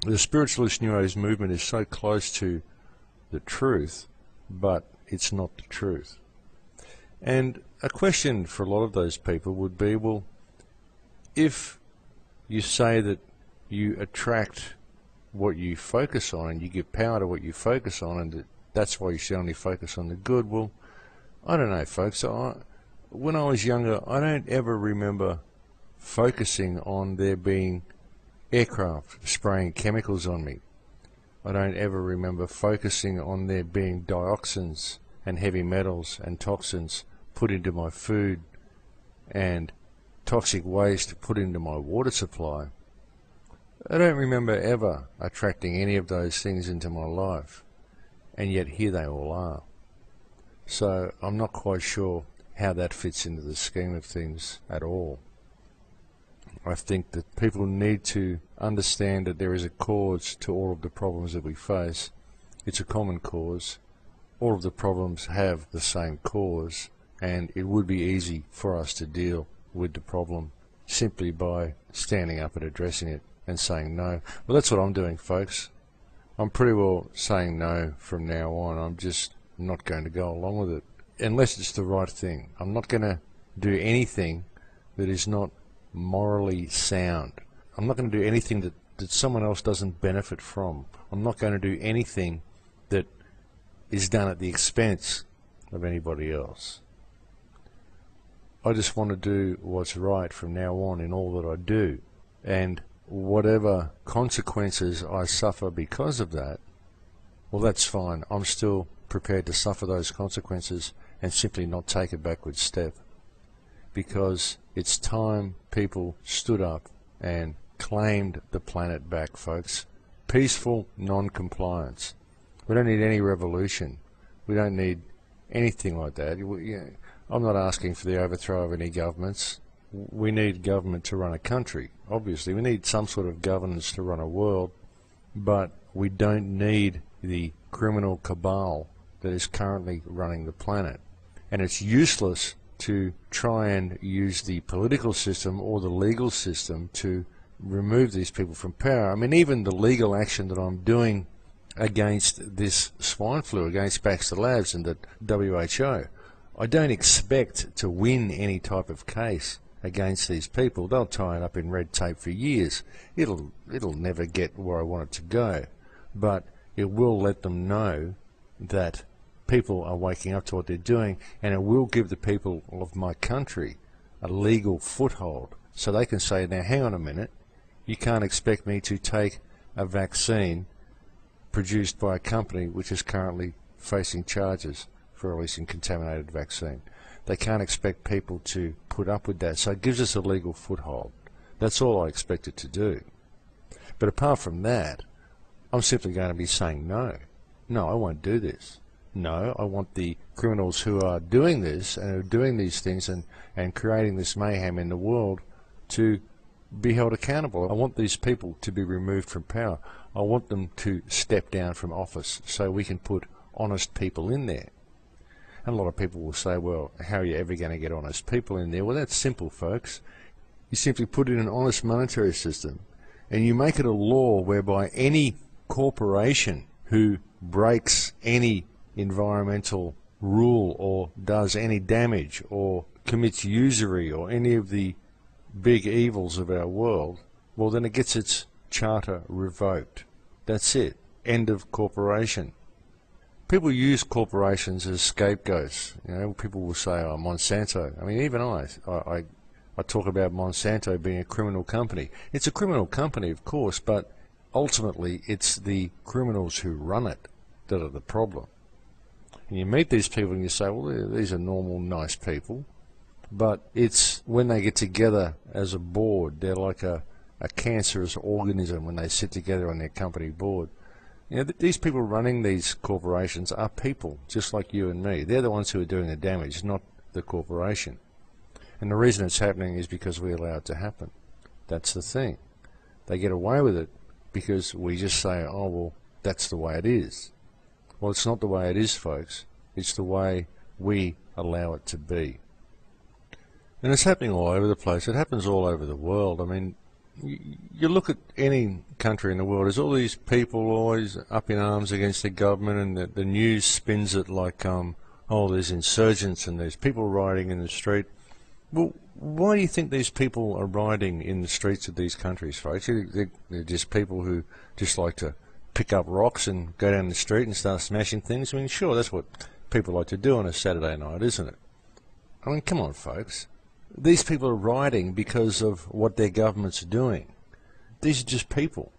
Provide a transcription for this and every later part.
The spiritualist New Age movement is so close to the truth, but it's not the truth. And a question for a lot of those people would be, well, if you say that you attract what you focus on and you give power to what you focus on, and that's why you should only focus on the good, well, I don't know, folks. When I was younger, I don't ever remember focusing on there being aircraft spraying chemicals on me. I don't ever remember focusing on there being dioxins and heavy metals and toxins put into my food and toxic waste put into my water supply. I don't remember ever attracting any of those things into my life, and yet here they all are. So I'm not quite sure how that fits into the scheme of things at all. I think that people need to understand that there is a cause to all of the problems that we face. It's a common cause. All of the problems have the same cause, and it would be easy for us to deal with the problem simply by standing up and addressing it and saying no. Well, that's what I'm doing, folks. I'm pretty well saying no from now on. I'm just not going to go along with it unless it's the right thing. I'm not going to do anything that is not morally sound. I'm not going to do anything that someone else doesn't benefit from. I'm not going to do anything that is done at the expense of anybody else. I just want to do what's right from now on in all that I do, and whatever consequences I suffer because of that, well, that's fine. I'm still prepared to suffer those consequences and simply not take a backward step, because it's time people stood up and claimed the planet back, folks. Peaceful non-compliance. We don't need any revolution. We don't need anything like that. I'm not asking for the overthrow of any governments. We need government to run a country, obviously. We need some sort of governance to run a world, but we don't need the criminal cabal that is currently running the planet. And it's useless to try and use the political system or the legal system to remove these people from power. I mean, even the legal action that I'm doing against this swine flu, against Baxter Labs and the WHO, I don't expect to win any type of case against these people. They'll tie it up in red tape for years. It'll never get where I want it to go, but it will let them know that people are waking up to what they're doing, and it will give the people of my country a legal foothold so they can say, now hang on a minute, you can't expect me to take a vaccine produced by a company which is currently facing charges for releasing contaminated vaccine. They can't expect people to put up with that, so it gives us a legal foothold. That's all I expect it to do. But apart from that, I'm simply going to be saying no. No, I won't do this. No, I want the criminals who are doing this and are doing these things and creating this mayhem in the world to be held accountable. I want these people to be removed from power. I want them to step down from office so we can put honest people in there. And a lot of people will say, well, how are you ever going to get honest people in there? Well, that's simple, folks. You simply put in an honest monetary system and you make it a law whereby any corporation who breaks any environmental rule or does any damage or commits usury or any of the big evils of our world, well, then it gets its charter revoked. That's it. End of corporation. People use corporations as scapegoats. You know, people will say, oh, Monsanto. I mean, even I talk about Monsanto being a criminal company. It's a criminal company, of course, but ultimately it's the criminals who run it that are the problem. And you meet these people and you say, well, these are normal, nice people. But it's when they get together as a board, they're like a cancerous organism when they sit together on their company board. You know, these people running these corporations are people, just like you and me. They're the ones who are doing the damage, not the corporation. And the reason it's happening is because we allow it to happen. That's the thing. They get away with it because we just say, oh, well, that's the way it is. Well, it's not the way it is, folks. It's the way we allow it to be. And it's happening all over the place. It happens all over the world. I mean, you look at any country in the world, there's all these people always up in arms against the government, and the news spins it like, oh, there's insurgents and there's people rioting in the street. Well, why do you think these people are rioting in the streets of these countries, folks? They're just people who just like to pick up rocks and go down the street and start smashing things. I mean, sure, that's what people like to do on a Saturday night, isn't it? I mean, come on, folks. These people are rioting because of what their governments are doing. These are just people.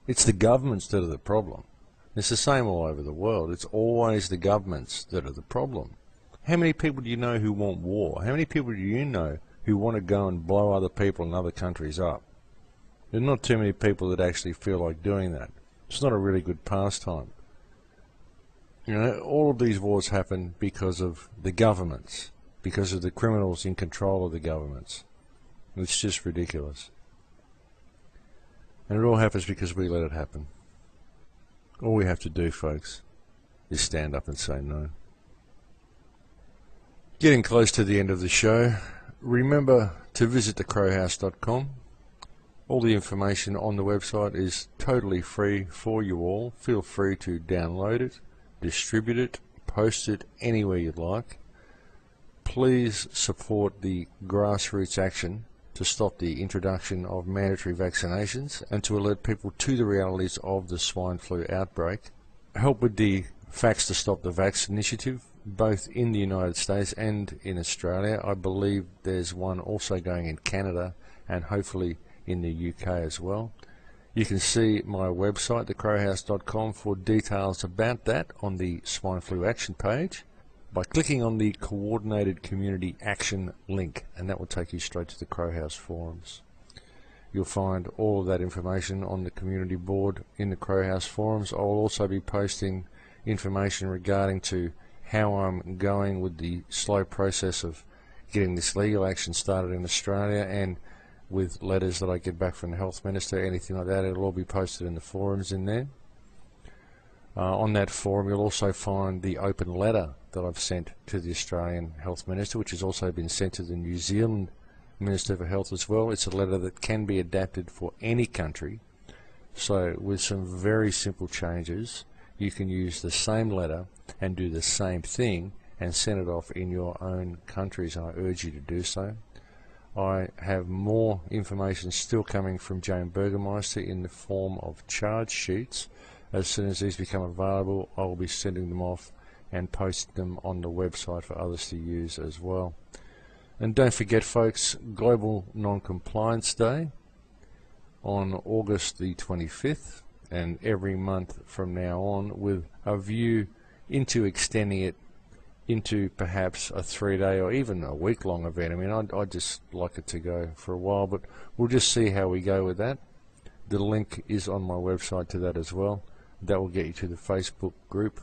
It's the governments that are the problem. It's the same all over the world. It's always the governments that are the problem. How many people do you know who want war? How many people do you know who want to go and blow other people in other countries up? There's not too many people that actually feel like doing that. It's not a really good pastime. You know, all of these wars happen because of the governments, because of the criminals in control of the governments. It's just ridiculous. And it all happens because we let it happen. All we have to do, folks, is stand up and say no. Getting close to the end of the show, remember to visit thecrowhouse.com. All the information on the website is totally free for you all. Feel free to download it, distribute it, post it anywhere you'd like. Please support the grassroots action to stop the introduction of mandatory vaccinations and to alert people to the realities of the swine flu outbreak. Help with the Facts to Stop the Vax initiative, both in the United States and in Australia. I believe there's one also going in Canada and hopefully in the UK as well. You can see my website, thecrowhouse.com, for details about that on the swine flu action page by clicking on the Coordinated Community Action link, and that will take you straight to the Crowhouse forums. You'll find all of that information on the community board in the Crowhouse forums. I'll also be posting information regarding to how I'm going with the slow process of getting this legal action started in Australia, and with letters that I get back from the Health Minister, anything like that. It'll all be posted in the forums in there. On that forum you'll also find the open letter that I've sent to the Australian Health Minister, which has also been sent to the New Zealand Minister for Health as well. It's a letter that can be adapted for any country, so with some very simple changes you can use the same letter and do the same thing and send it off in your own countries, and I urge you to do so. I have more information still coming from Jane Burgermeister in the form of charge sheets. As soon as these become available, I will be sending them off and posting them on the website for others to use as well. And don't forget, folks, Global Non-Compliance Day on August the 25th, and every month from now on, with a view into extending it into perhaps a 3-day or even a week-long event. I mean, I'd just like it to go for a while, but we'll just see how we go with that. The link is on my website to that as well. That will get you to the Facebook group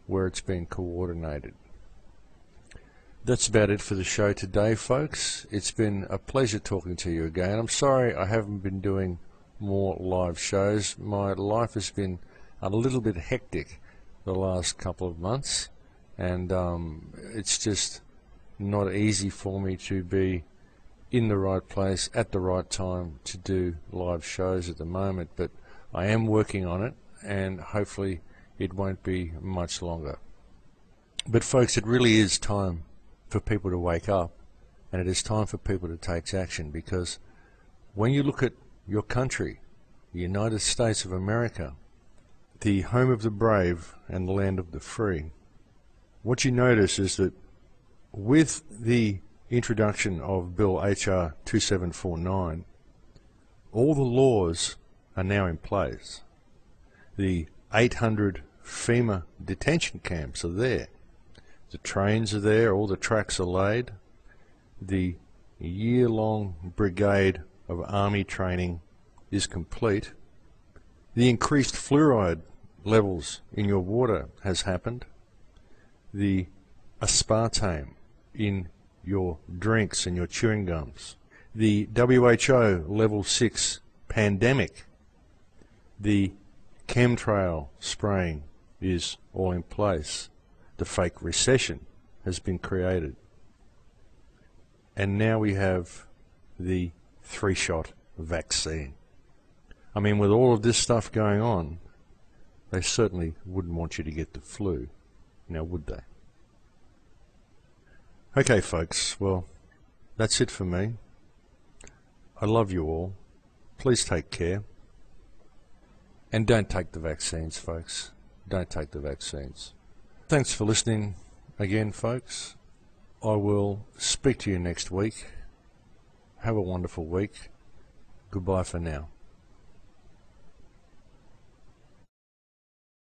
where it's been coordinated. That's about it for the show today, folks. It's been a pleasure talking to you again. I'm sorry I haven't been doing more live shows. My life has been a little bit hectic the last couple of months, and it's just not easy for me to be in the right place at the right time to do live shows at the moment, but I am working on it, and hopefully it won't be much longer. But folks, it really is time for people to wake up, and it is time for people to take action, because when you look at your country, the United States of America, the home of the brave and the land of the free, what you notice is that with the introduction of Bill HR 2749, all the laws are now in place. The 800 FEMA detention camps are there. The trains are there, all the tracks are laid. The year-long brigade of Army training is complete. The increased fluoride levels in your water has happened. The aspartame in your drinks and your chewing gums. The WHO level 6 pandemic. The chemtrail spraying is all in place. The fake recession has been created. And now we have the 3-shot vaccine. I mean, with all of this stuff going on, they certainly wouldn't want you to get the flu, now would they? Okay, folks, well, that's it for me. I love you all. Please take care. And don't take the vaccines, folks. Don't take the vaccines. Thanks for listening again, folks. I will speak to you next week. Have a wonderful week. Goodbye for now.